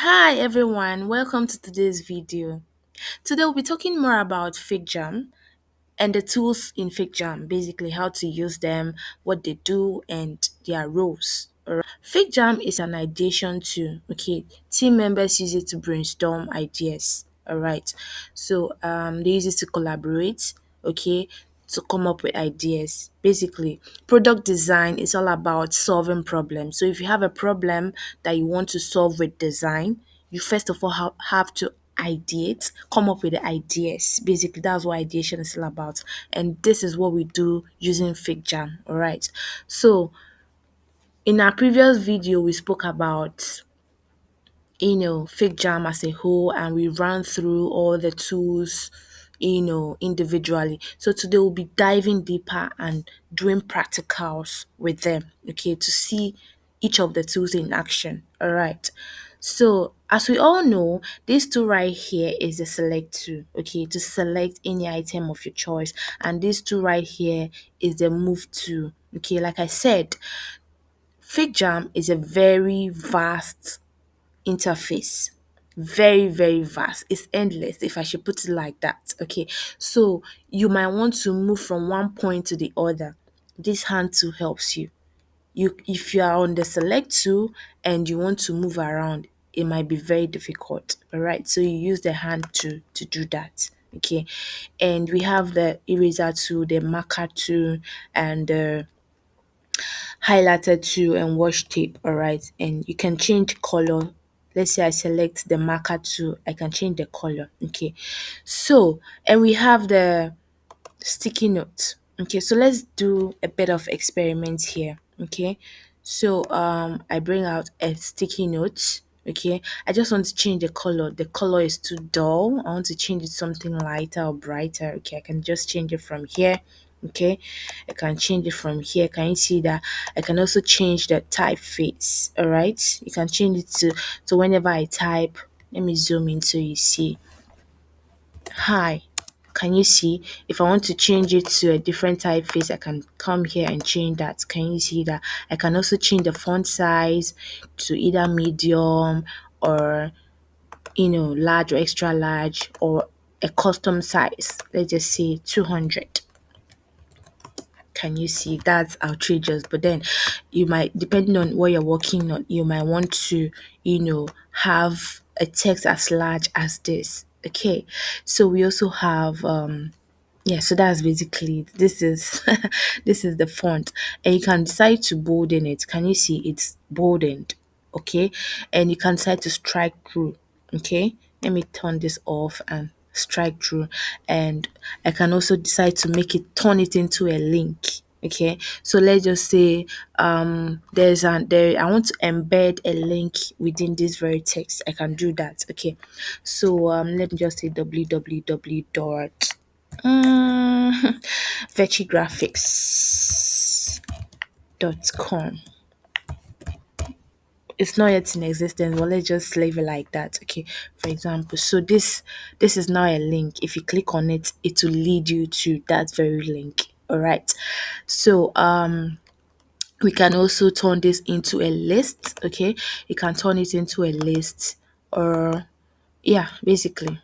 Hi everyone, welcome to today's video. Today we'll be talking more about FigJam and the tools in FigJam, basically how to use them, what they do, and their roles. FigJam is an ideation tool. Okay, team members use it to brainstorm ideas. All right, so they use it to collaborate. Okay, to come up with ideas. Basically, product design is all about solving problems. So if you have a problem that you want to solve with design, you first of all have to ideate, come up with the ideas. Basically, that's what ideation is all about. And this is what we do using FigJam. All right. So in our previous video, we spoke about FigJam as a whole, and we ran through all the tools, individually. So today we'll be diving deeper and doing practicals with them, okay, to see each of the tools in action. All right. So as we all know, this tool right here is the select tool, okay, to select any item of your choice. And this tool right here is the move tool. Okay, like I said, FigJam is a very vast interface. Very, very vast. It's endless, if I should put it like that. Okay. So you might want to move from one point to the other. This hand tool helps you. If you are on the select tool and you want to move around, it might be very difficult. All right. So you use the hand to do that. Okay. And we have the eraser tool, the marker tool, and the highlighter tool and wash tape. All right, and you can change color. Let's say I select the marker tool, I can change the color. Okay, so and we have the sticky note. Okay, so let's do a bit of experiment here. Okay, so I bring out a sticky note. Okay, I just want to change the color. The color is too dull. I want to change it to something lighter or brighter. Okay, I can just change it from here. Okay, I can change it from here. Can you see that? I can also change the typeface. All right, you can change it to whenever I type. Let me zoom in so you see. Hi, can you see? If I want to change it to a different typeface, I can come here and change that. Can you see that? I can also change the font size to either medium or large or extra large, or a custom size. Let's just say 200. Can you see? That's outrageous. But then you might, depending on what you're working on, you might want to, have a text as large as this. Okay. So we also have yeah, so that's basically it. This is this is the font. And you can decide to bolden it. Can you see it's boldened? Okay. And you can decide to strike through. Okay. Let me turn this off and strike through. And I can also decide to make it turn it into a link. Okay, so let's just say there I want to embed a link within this very text. I can do that. Okay, so let me just say www dot veggraphics.com. It's not yet in existence, but let's just leave it like that. Okay, for example, so this is now a link. If you click on it, it will lead you to that very link. All right, so we can also turn this into a list. Okay, you can turn it into a list, or yeah, basically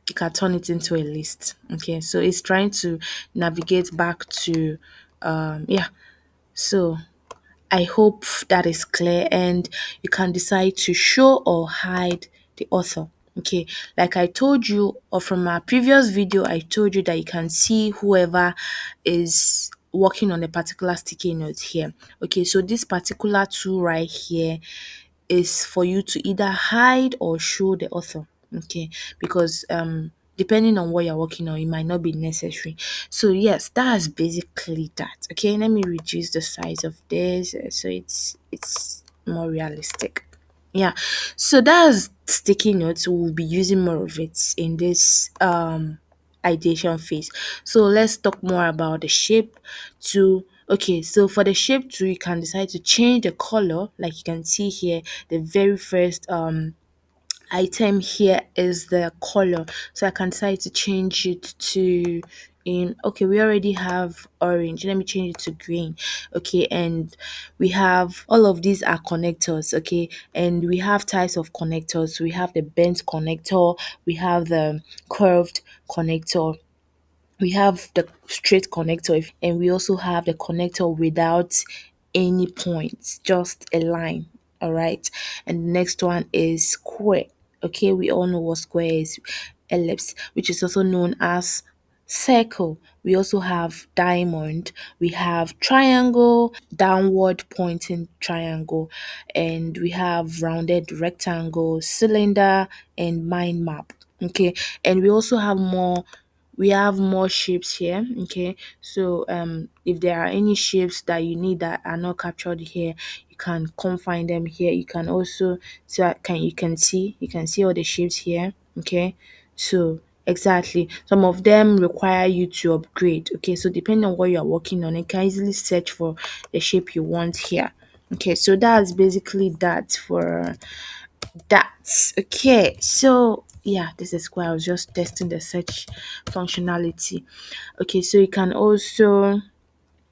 you can turn it into a list. Okay, so it's trying to navigate back to yeah, so I hope that is clear, and you can decide to show or hide the author. Okay, like I told you, or from our previous video, I told you that you can see whoever is working on a particular sticky note here. Okay, so this particular tool right here is for you to either hide or show the author. Okay, because depending on what you're working on, it might not be necessary. So yes, that's basically that. Okay, let me reduce the size of this so it's more realistic. Yeah, so that's sticky notes. We'll be using more of it in this ideation phase. So let's talk more about the shape to okay, so for the shape too, you can decide to change the color. Like you can see here, the very first item here is the color. So I can decide to change it to in, okay, we already have orange, let me change it to green. Okay, and we have all of these are connectors. Okay, and we have types of connectors. We have the bent connector, we have the curved connector, we have the straight connector, and we also have the connector without any points, just a line. All right, and the next one is square. Okay, we all know what square is. Ellipse, which is also known as circle. We also have diamond, we have triangle, downward pointing triangle, and we have rounded rectangle, cylinder, and mind map. Okay, and we have more shapes here. Okay, so if there are any shapes that you need that are not captured here, you can come find them here. You can also, so can you can see, all the shapes here. Okay, so exactly, some of them require you to upgrade. Okay, so depending on what you are working on, you can easily search for the shape you want here. Okay, so that's basically that for that. Okay, so yeah, this is why I was just testing the search functionality. Okay, so you can also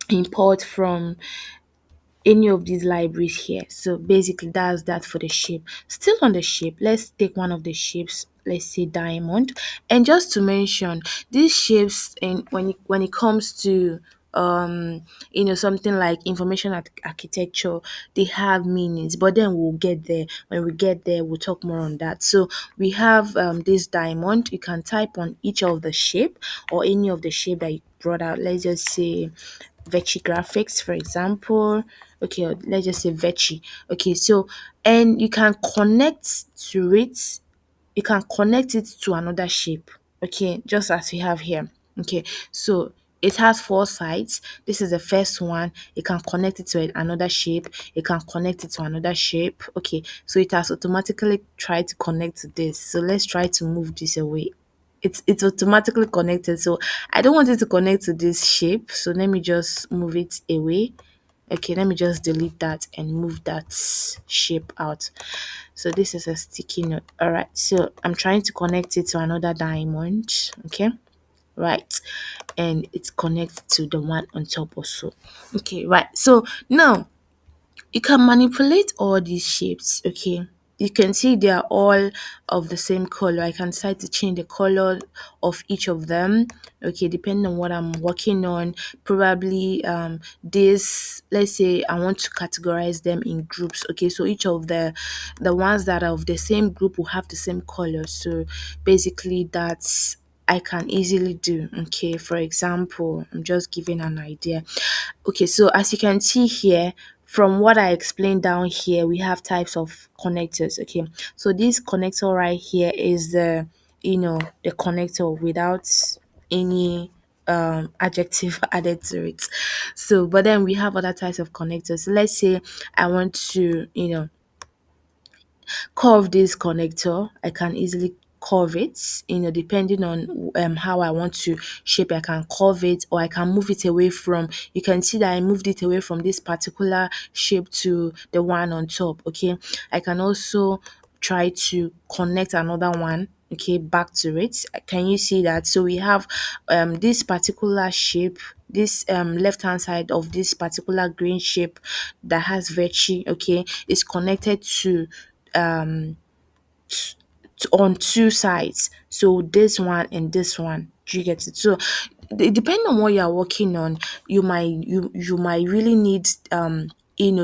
import from any of these libraries here. So basically that's that for the shape. Still on the shape, let's take one of the shapes, let's say diamond. And just to mention, these shapes, and when it comes to something like information architecture, they have meanings, but then we'll get there. When we get there, we'll talk more on that. So we have this diamond. You can type on each of the shape or any of the shape that you brought out. Let's just say Vecchi graphics, for example. Okay, or let's just say Vecchi. Okay, so and you can connect it to another shape. Okay, just as we have here. Okay, so it has four sides. This is the first one. You can connect it to another shape. You can connect it to another shape. Okay, so it has automatically tried to connect to this. So let's try to move this away. It's automatically connected, so I don't want it to connect to this shape, so let me just move it away. Okay, let me just delete that and move that shape out. So this is a sticky note. All right, so I'm trying to connect it to another diamond. Okay, right, and it's connected to the one on top also. Okay, right, so now you can manipulate all these shapes. Okay, you can see they are all of the same color. I can decide to change the color of each of them. Okay, depending on what I'm working on. Probably this, let's say I want to categorize them in groups. Okay, so each of the ones that are of the same group will have the same color. So basically that's I can easily do. Okay, for example, I'm just giving an idea. Okay, so as you can see here, from what I explained down here, we have types of connectors. Okay, so this connector right here is the connector without any adjective added to it. So but then we have other types of connectors. So let's say I want to curve this connector. I can easily curve it, depending on how I want to shape. I can curve it, or I can move it away from, you can see that I moved it away from this particular shape to the one on top. Okay, I can also try to connect another one, okay, back to it. Can you see that? So we have this particular shape, this left hand side of this particular green shape that has Vecchi, okay, is connected to um on two sides. So this one and this one. Do you get it? So depending on what you're working on, you might really need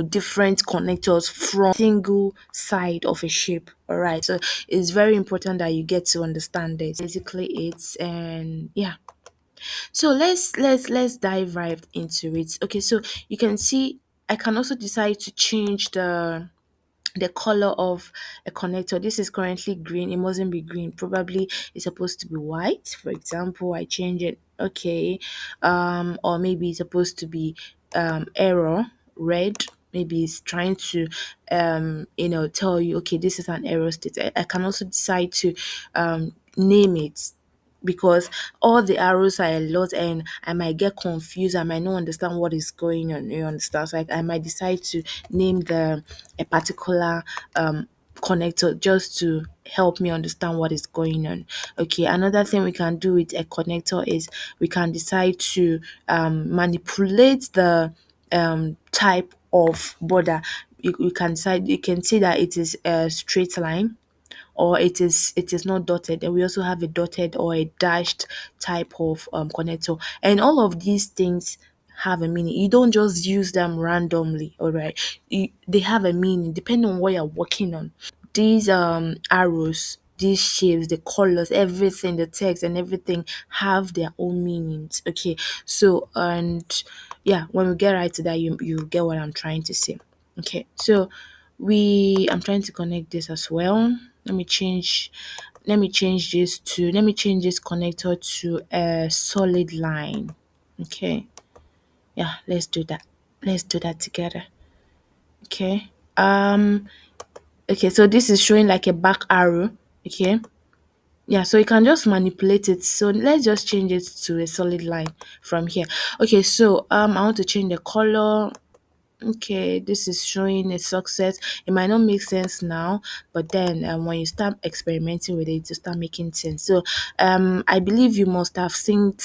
different connectors from single side of a shape. All right. So it's very important that you get to understand this. Basically it's, and yeah. So let's dive right into it. Okay, so you can see I can also decide to change the color of a connector. This is currently green. It mustn't be green. Probably it's supposed to be white. For example, I change it. Okay, or maybe it's supposed to be error red. Maybe it's trying to tell you, okay, this is an error state. I can also decide to name it, because all the arrows are a lot and I might get confused. I might not understand what is going on. You understand? So I might decide to name the a particular connector just to help me understand what is going on. Okay, another thing we can do with a connector is we can decide to manipulate the type of border. You can decide, you can see that it is a straight line, or it is not dotted, and we also have a dotted or a dashed type of connector, and all of these things have a meaning. You don't just use them randomly, all right? They have a meaning depending on what you're working on. These arrows, these shapes, the colors, everything, the text and everything have their own meanings. Okay, so and yeah, when we get right to that, you get what I'm trying to say. Okay, so I'm trying to connect this as well. Let me change this connector to a solid line. Okay, yeah, let's do that together. Okay, okay, so this is showing like a back arrow. Okay, yeah, so you can just manipulate it. So let's just change it to a solid line from here. Okay, so I want to change the color. Okay, this is showing a success. It might not make sense now, but then when you start experimenting with it, to start making sense. So I believe you must have seen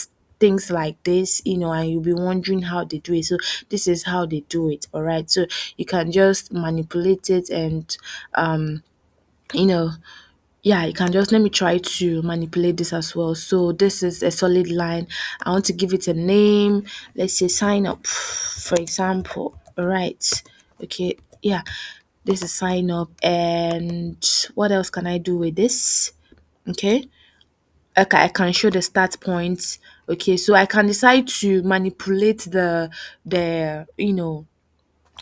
things like this, and you'll be wondering how they do it. So this is how they do it. All right, so you can just manipulate it, and you know yeah, you can just let me try to manipulate this as well. So this is a solid line. I want to give it a name. Let's say sign up, for example. All right. Okay. Yeah. This is sign up. And what else can I do with this? Okay. Okay, I can show the start point. Okay, so I can decide to manipulate the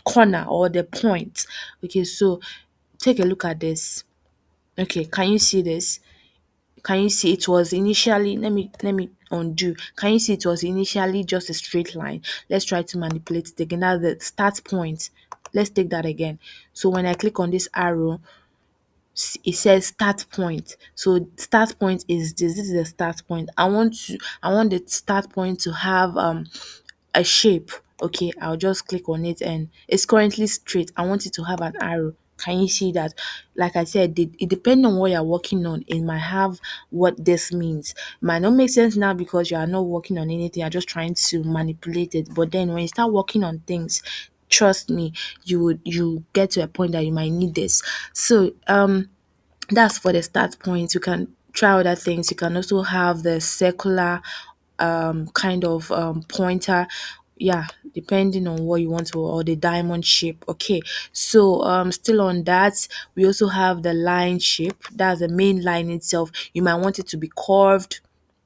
corner or the point. Okay, so take a look at this. Okay, can you see this? Can you see it was initially, let me undo. Can you see it was initially just a straight line? Let's try to manipulate it again. That's the start point. Let's take that again. So when I click on this arrow, it says start point. So start point is this. This is the start point. I want the start point to have a shape. Okay, I'll just click on it and it's currently straight. I want it to have an arrow. Can you see that? Like I said, it depends on what you're working on. It might have what this means. It might not make sense now because you are not working on anything. You're just trying to manipulate it. But then when you start working on things, trust me, you get to a point that you might need this. So that's for the start point. You can try other things. You can also have the circular kind of pointer. Yeah, depending on what you want to, or the diamond shape. Okay, so still on that, we also have the line shape. That's the main line itself. You might want it to be curved.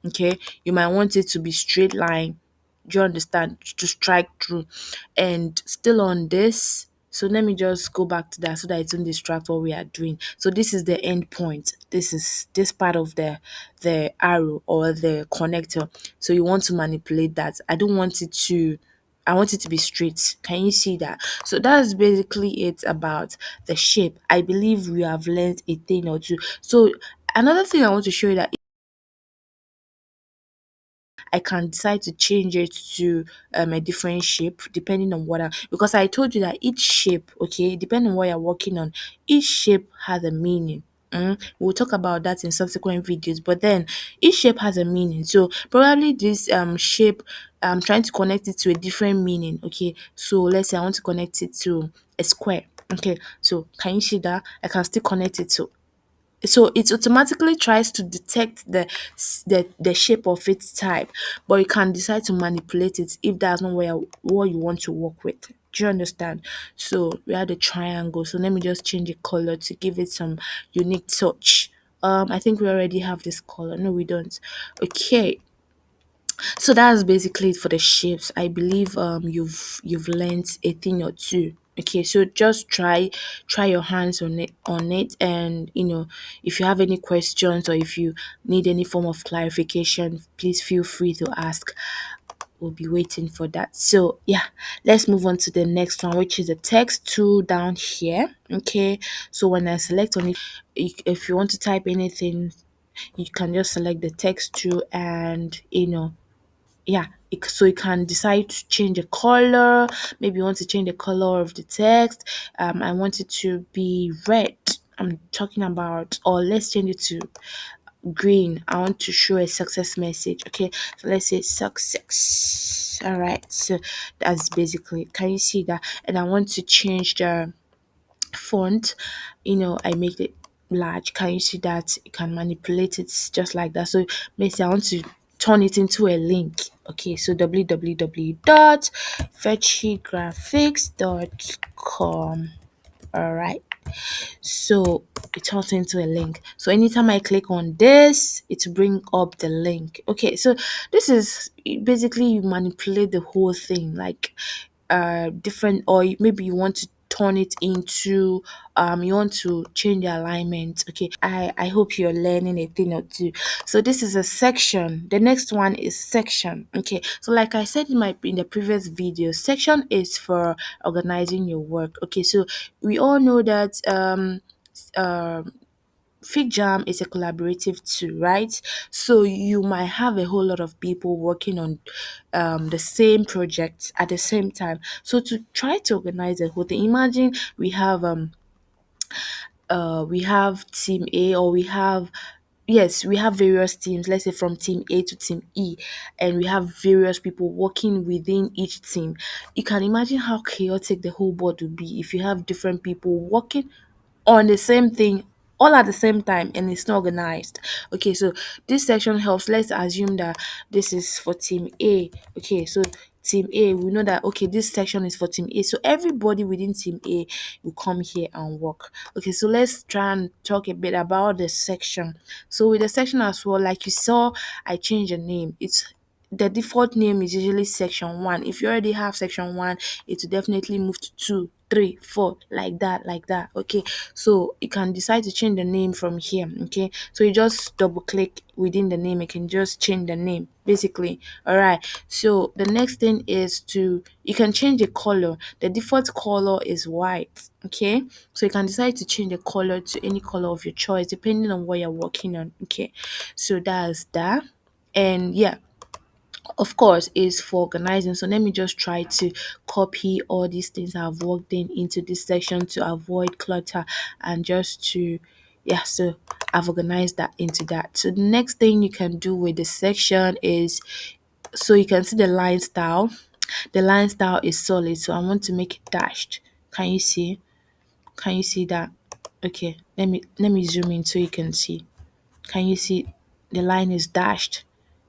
Okay, you might want it to be straight line. Do you understand? To strike through. And still on this, so let me just go back to that so that it don't distract what we are doing. So this is the end point. This is this part of the arrow or the connector. So you want to manipulate that. I want it to be straight. Can you see that? So that's basically it about the shape. I believe we have learned a thing or two. So another thing I want to show you that I can decide to change it to a different shape depending on what because I told you that each shape, okay, depending on what you're working on, each shape has a meaning. We'll talk about that in subsequent videos, but then each shape has a meaning. So probably this shape, I'm trying to connect it to a different meaning. Okay, so let's say I want to connect it to a square. Okay, so can you see that I can still connect it to, so it automatically tries to detect the shape of its type, but you can decide to manipulate it if that's not what you want to work with. Do you understand? So we had a triangle, so let me just change the color to give it some unique touch. I think we already have this color. No, we don't. Okay, so that's basically it for the shapes. I believe you've learned a thing or two. Okay, so just try your hands on it, and if you have any questions or if you need any form of clarification, please feel free to ask. We'll be waiting for that. So yeah, let's move on to the next one, which is the text tool down here. Okay, so when I select on it, if you want to type anything, you can just select the text tool, and yeah, so you can decide to change the color. Maybe you want to change the color of the text. I want it to be red. I'm talking about, or let's change it to green. I want to show a success message. Okay, so let's say success. All right, so that's basically, can you see that? And I want to change the font. I make it large. Can you see that? You can manipulate it just like that. So let's say I want to turn it into a link. Okay, so www.fetchygraphics.com. All right, so it turns into a link. So anytime I click on this, it bring up the link. Okay, so this is basically, you manipulate the whole thing, like different, or maybe you want to turn it into, you want to change the alignment. Okay, I hope you're learning a thing or two. So this is a section. The next one is section. Okay, so like I said in the previous video, section is for organizing your work. Okay, so we all know that FigJam is a collaborative tool, right? So you might have a whole lot of people working on the same project at the same time. So to try to organize the whole thing, imagine we have team A, or we have, yes, we have various teams, let's say from team A to team E, and we have various people working within each team. You can imagine how chaotic the whole board would be if you have different people working on the same thing all at the same time and it's not organized. Okay, so this section helps. Let's assume that this is for team A. Okay, so team A, we know that, okay, this section is for team A. So everybody within team A will come here and work. Okay, so let's try and talk a bit about the section. So with the section as well, like you saw, I changed the name. It's the default name is usually section 1. If you already have section 1, it will definitely move to 2, 3, 4, like that. Okay, so you can decide to change the name from here. Okay, so you just double click within the name, you can just change the name basically. All right, so the next thing is you can change the color. The default color is white. Okay, so you can decide to change the color to any color of your choice depending on what you're working on. Okay, so that's that. And yeah, of course, is for organizing. So let me just try to copy all these things I've worked in into this section to avoid clutter, and just to, yeah, so I've organized that into that. So the next thing you can do with this section is, so you can see the line style. The line style is solid, so I want to make it dashed. Can you see? Can you see that? Okay, let me zoom in so you can see. Can you see the line is dashed?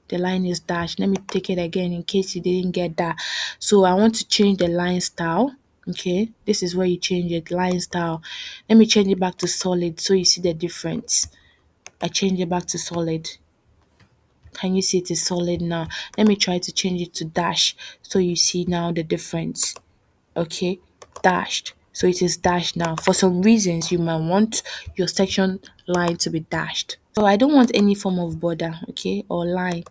The line is dashed. Let me take it again in case you didn't get that. So I want to change the line style. Okay, this is where you change it, line style. Let me change it back to solid so you see the difference. I change it back to solid. Can you see it is solid now? Let me try to change it to dash so you see now the difference. Okay, dashed. So it is dashed now. For some reasons, you might want your section line to be dashed. So I don't want any form of border, okay, or line.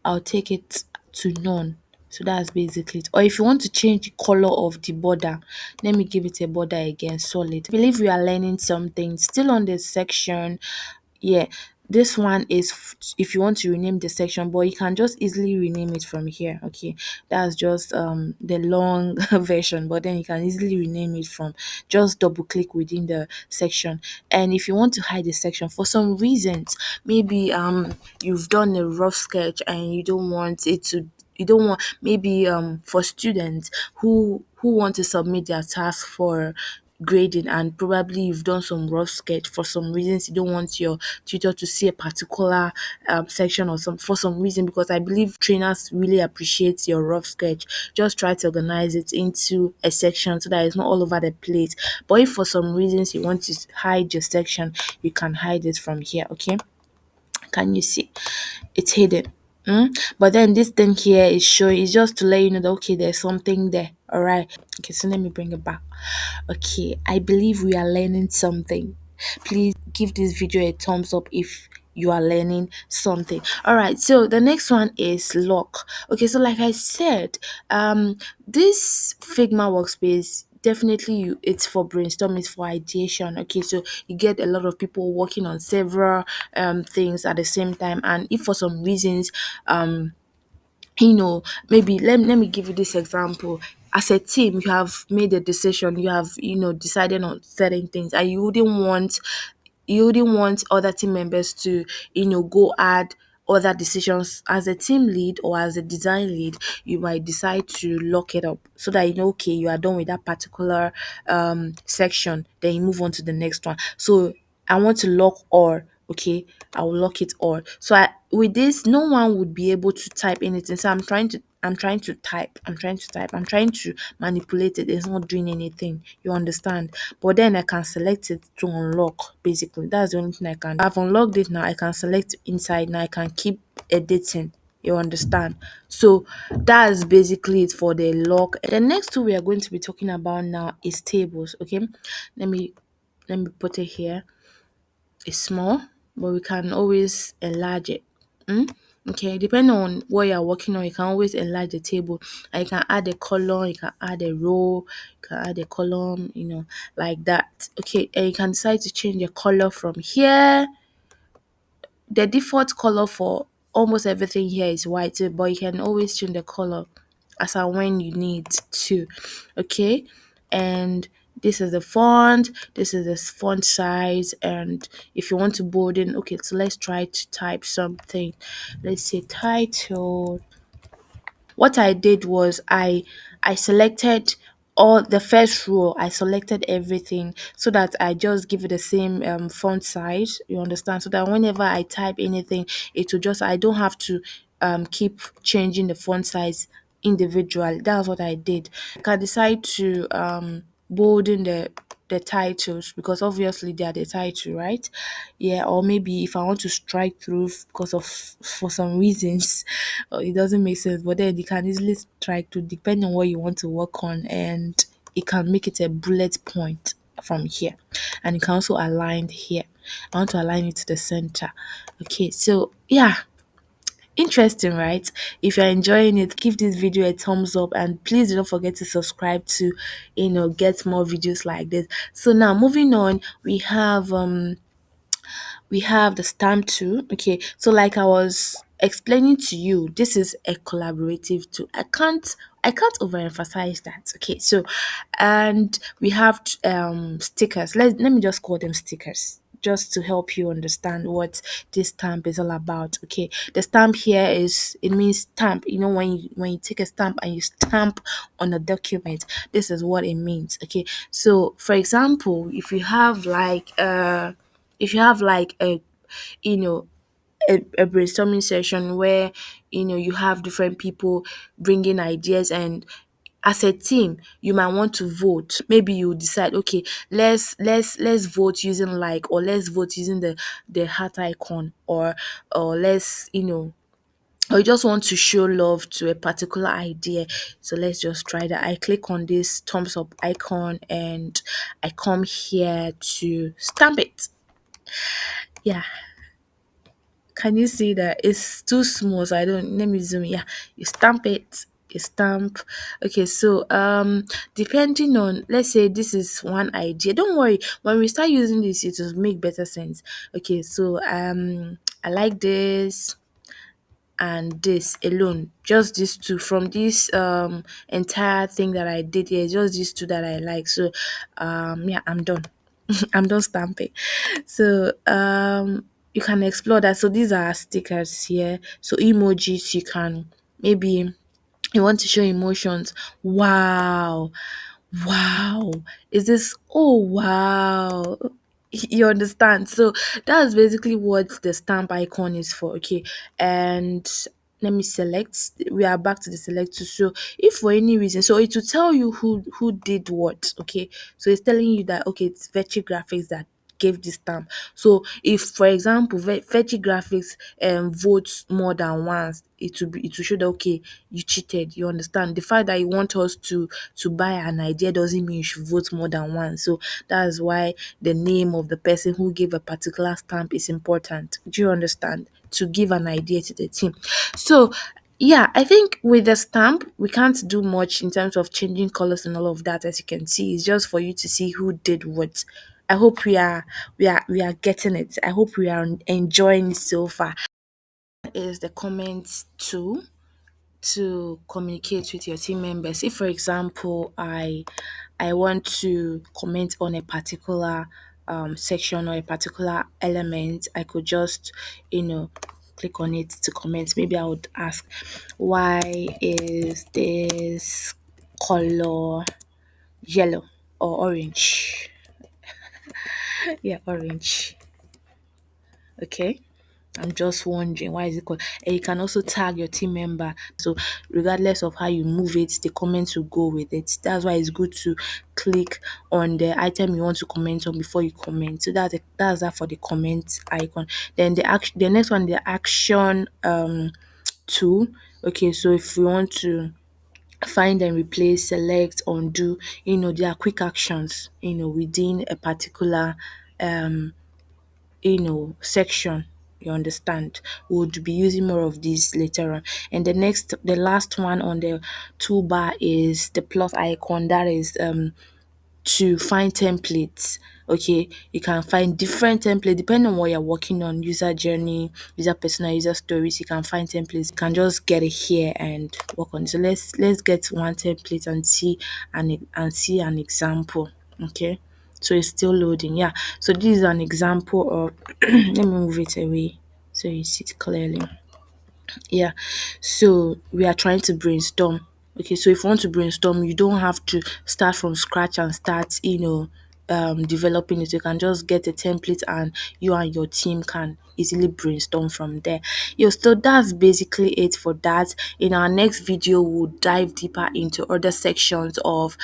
I'll take it to none. So that's basically it. Or if you want to change the color of the border, let me give it a border again, solid. I believe we are learning something still on this section. Yeah, this one is if you want to rename the section, but you can just easily rename it from here. Okay, that's just the long version, but then you can easily rename it from, just double click within the section. And if you want to hide the section for some reasons, maybe you've done a rough sketch and you don't want it to, you don't want, maybe for students who want to submit their task for grading, and probably you've done some rough sketch, for some reasons you don't want your tutor to see a particular section, or some, for some reason, because I believe trainers really appreciate your rough sketch, just try to organize it into a section so that it's not all over the place. But if for some reasons you want to hide your section, you can hide it from here. Okay, can you see? It's hidden. But then this thing here is showing, it's just to let you know that, okay, there's something there. All right. Okay, so let me bring it back. Okay, I believe we are learning something. Please give this video a thumbs up if you are learning something. All right, so the next one is lock. Okay, so like I said, this Figma workspace, definitely it's for brainstorming, it's for ideation. Okay, so you get a lot of people working on several things at the same time, and if for some reasons maybe let me give you this example. as a team you have made a decision, you have decided on certain things, and you wouldn't want other team members to go add other decisions. As a team lead or as a design lead, you might decide to lock it up so that okay, you are done with that particular section, then you move on to the next one. So I want to lock all. Okay, I will lock it all. So with this, no one would be able to type anything. So I'm trying to type. I'm trying to manipulate it. It's not doing anything. You understand? But then I can select it to unlock. Basically, that's the only thing I can. I've unlocked it now. I can select inside now. I can keep editing. You understand? So that's basically it for the lock. The next two we are going to be talking about now is tables. Okay, let me let me put it here. It's small, but we can always enlarge it. Okay, depending on what you're working on, you can always enlarge the table. And you can add a column, you can add a row, you can add a column, like that. Okay, and you can decide to change the color from here. The default color for almost everything here is white, but you can always change the color as and when you need to. Okay, and this is the font, this is the font size, and if you want to bold in, okay, so let's try to type something. Let's say title. What I did was I selected all the first row. I selected everything so that I just give it the same font size. You understand? So that whenever I type anything, it will just, I don't have to keep changing the font size individually. That's what I did. I can decide to bolden the titles because obviously they are the title, right? Yeah, or maybe if I want to strike through because of for some reasons, it doesn't make sense. But then you can easily strike through depending on what you want to work on, and it can make it a bullet point from here, and you can also align here. I want to align it to the center. Okay, so yeah, interesting, right? If you're enjoying it, give this video a thumbs up, and please don't forget to subscribe to get more videos like this. So now moving on, we have the stamp tool. Okay, so like I was explaining to you, this is a collaborative tool. I can't overemphasize that. Okay, so and we have stickers. Let me just call them stickers just to help you understand what this stamp is all about. Okay, the stamp here is, it means stamp. When you take a stamp and you stamp on a document, this is what it means. Okay, so for example, if you have like you know a brainstorming session where you have different people bringing ideas, and as a team you might want to vote. Maybe you decide, okay, let's vote using like, or let's vote using the heart icon, or let's or you just want to show love to a particular idea. So let's just try that. I click on this thumbs up icon and I come here to stamp it. Yeah, can you see that it's too small? So I don't, let me zoom. Yeah, you stamp it, you stamp. Okay, so depending on, let's say this is one idea. Don't worry, when we start using this, it will make better sense. Okay, so I like this and this alone, just these two from this entire thing that I did here, just these two that I like. So yeah, I'm done. I'm done stamping. So you can explore that. So these are stickers here. So emojis, you can maybe you want to show emotions. Wow. Wow. Is this, oh wow. You understand? So that's basically what the stamp icon is for. Okay. And let me select. We are back to the select tool. So if for any reason, so it will tell you who did what. Okay. So it's telling you that, okay, it's Vector Graphics that gave this stamp. So if for example Veggie Graphics votes more than once, it will show that, okay, you cheated. You understand? The fact that you want us to buy an idea doesn't mean you should vote more than once. So that's why the name of the person who gave a particular stamp is important. Do you understand? To give an idea to the team. So yeah, I think with the stamp, we can't do much in terms of changing colors and all of that. As you can see, it's just for you to see who did what. I hope we are getting it. I hope we are enjoying it so far. Is the comments tool. to communicate with your team members. If, for example, I want to comment on a particular section or a particular element, I could just, you know, click on it to comment. Maybe I would ask, why is this color yellow or orange? Yeah, orange. Okay. I'm just wondering, why is it called? And you can also tag your team member. So regardless of how you move it, the comments will go with it. That's why it's good to click on the item you want to comment on before you comment. So that's that for the comment icon. Then the next one, the action tool. Okay, so if we want to find and replace, select, undo, there are quick actions, within a particular section. You understand? We'll be using more of these later on. And the last one on the toolbar is the plus icon. That is to find templates. Okay, you can find different templates depending on what you're working on, user journey, user persona, user stories. You can find templates. You can just get it here and work on it. So let's get one template and see an example. Okay, so it's still loading. Yeah, so this is an example of let me move it away so you see it clearly. Yeah. So we are trying to brainstorm. Okay, so if you want to brainstorm, you don't have to start from scratch and start, developing it. You can just get a template and you and your team can easily brainstorm from there. So that's basically it for that. In our next video, we'll dive deeper into other sections of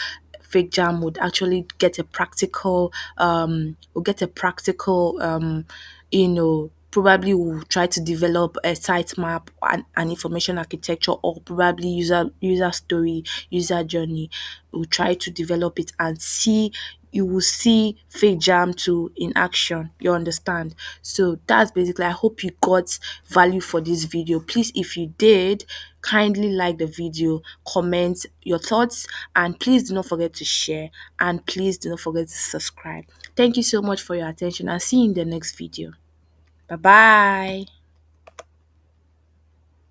FigJam. Would actually get a practical we'll get a practical probably we'll try to develop a site map and information architecture, or probably user story, user journey. We'll try to develop it and see you will see FigJam to in action. You understand? So that's basically, I hope you got value for this video. Please, if you did, kindly like the video, comment your thoughts, and please do not forget to share, and please do not forget to subscribe. Thank you so much for your attention, and see you in the next video. Bye bye.